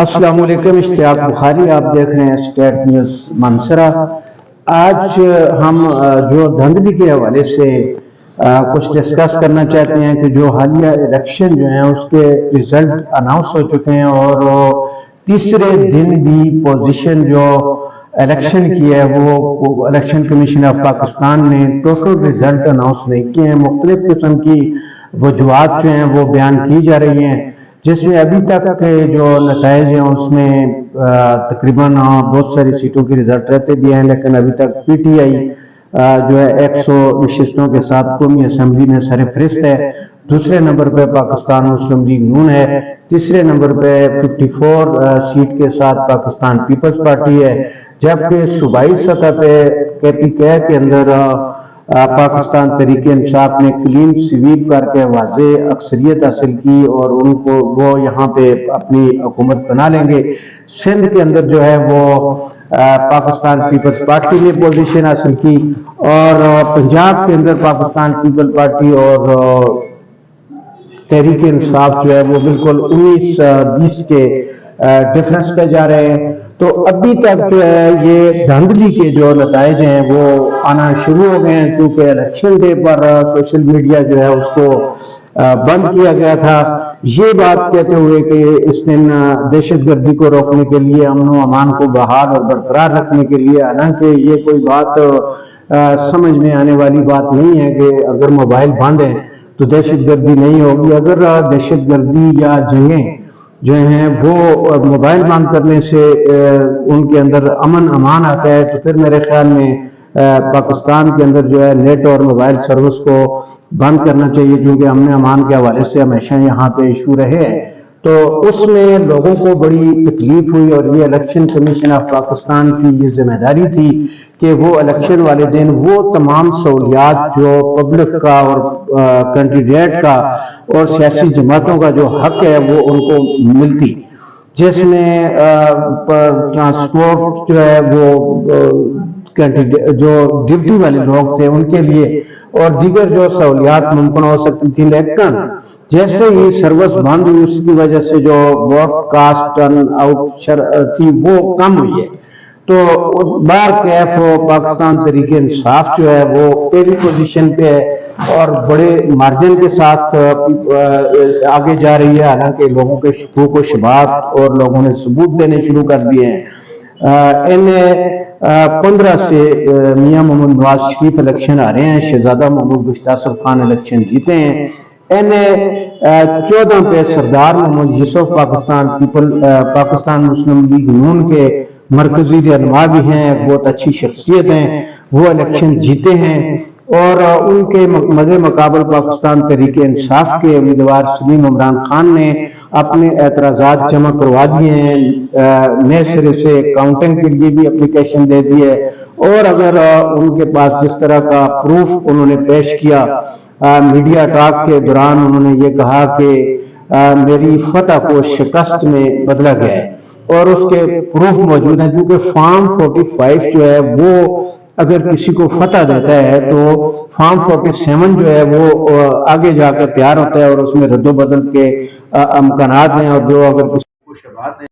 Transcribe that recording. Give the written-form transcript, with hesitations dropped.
السلام علیکم، اشتیاق بخاری آپ دیکھ رہے ہیں اسٹیٹ نیوز منصرہ۔ آج ہم جو دھاندلی کے حوالے سے کچھ ڈسکس کرنا چاہتے ہیں کہ جو حالیہ الیکشن جو ہیں اس کے ریزلٹ اناؤنس ہو چکے ہیں، اور تیسرے دن بھی پوزیشن جو الیکشن کی ہے وہ الیکشن کمیشن آف پاکستان نے ٹوٹل ریزلٹ اناؤنس نہیں کیے ہیں۔ مختلف قسم کی وجوہات جو ہیں وہ بیان کی جا رہی ہیں، جس میں ابھی تک کے جو نتائج ہیں اس میں تقریباً بہت ساری سیٹوں کی رزلٹ رہتے بھی ہیں، لیکن ابھی تک پی ٹی آئی جو ہے 100 نشستوں کے ساتھ قومی اسمبلی میں سر فہرست ہے۔ دوسرے نمبر پہ پاکستان مسلم لیگ نون ہے۔ تیسرے نمبر پہ 54 سیٹ کے ساتھ پاکستان پیپلز پارٹی ہے، جبکہ صوبائی سطح پہ KPK کے اندر پاکستان تحریک انصاف نے کلین سویپ کر کے واضح اکثریت حاصل کی، اور ان کو وہ یہاں پہ اپنی حکومت بنا لیں گے۔ سندھ کے اندر جو ہے وہ پاکستان پیپلز پارٹی نے پوزیشن حاصل کی، اور پنجاب کے اندر پاکستان پیپل پارٹی اور تحریک انصاف جو ہے وہ بالکل 19-20 کے ڈیفرنس پہ جا رہے ہیں۔ تو ابھی تک جو ہے یہ دھاندلی کے جو نتائج ہیں وہ آنا شروع ہو گئے ہیں، کیونکہ الیکشن ڈے پر سوشل میڈیا جو ہے اس کو بند کیا گیا تھا، یہ بات کہتے ہوئے کہ اس دن دہشت گردی کو روکنے کے لیے، امن و امان کو بحال اور برقرار رکھنے کے لیے، حالانکہ یہ کوئی بات سمجھ میں آنے والی بات نہیں ہے کہ اگر موبائل بند ہے تو دہشت گردی نہیں ہوگی۔ اگر دہشت گردی یا جنگیں جو ہیں وہ موبائل بند کرنے سے ان کے اندر امن امان آتا ہے، تو پھر میرے خیال میں پاکستان کے اندر جو ہے نیٹ اور موبائل سروس کو بند کرنا چاہیے، کیونکہ امن امان کے حوالے سے ہمیشہ یہاں پہ ایشو رہے ہیں۔ تو اس میں لوگوں کو بڑی تکلیف ہوئی، اور یہ الیکشن کمیشن آف پاکستان کی یہ ذمہ داری تھی کہ وہ الیکشن والے دن وہ تمام سہولیات جو پبلک کا اور کینڈیڈیٹ کا اور سیاسی جماعتوں کا جو حق ہے وہ ان کو ملتی، جس میں ٹرانسپورٹ جو ہے وہ جو ڈیوٹی والے لوگ تھے ان کے لیے، اور دیگر جو سہولیات ممکن ہو سکتی تھی، لیکن جیسے ہی سروس بند ہوئی اس کی وجہ سے جو براڈ کاسٹ ٹرن آؤٹ تھی وہ کم ہوئی ہے۔ تو بار کیف پاکستان تحریک انصاف جو ہے وہ پہلی پوزیشن پہ ہے اور بڑے مارجن کے ساتھ آگے جا رہی ہے، حالانکہ لوگوں کے شکوک و شبہات اور لوگوں نے ثبوت دینے شروع کر دیے ہیں۔ انہیں 15 سے میاں محمد نواز شریف الیکشن آ رہے ہیں، شہزادہ محمود گشتہ صف خان الیکشن جیتے ہیں، انہیں 14 پہ سردار محمد یوسف پاکستان مسلم لیگ نون کے مرکزی رہنما بھی ہیں، بہت اچھی شخصیت ہیں، وہ الیکشن جیتے ہیں، اور ان کے مزے مقابل پاکستان تحریک انصاف کے امیدوار سلیم عمران خان نے اپنے اعتراضات جمع کروا دیے ہیں، نئے سرے سے کاؤنٹنگ کے لیے بھی اپلیکیشن دے دی ہے، اور اگر ان کے پاس جس طرح کا پروف انہوں نے پیش کیا میڈیا ٹاک کے دوران، انہوں نے یہ کہا کہ میری فتح کو شکست میں بدلا گیا ہے، اور اس کے پروف موجود ہیں، کیونکہ فارم 45 جو ہے وہ اگر کسی کو فتح دیتا ہے تو فارم 47 جو ہے وہ آگے جا کر تیار ہوتا ہے، اور اس میں رد و بدل کے امکانات ہیں، اور جو اگر کسی کو شبہات ہیں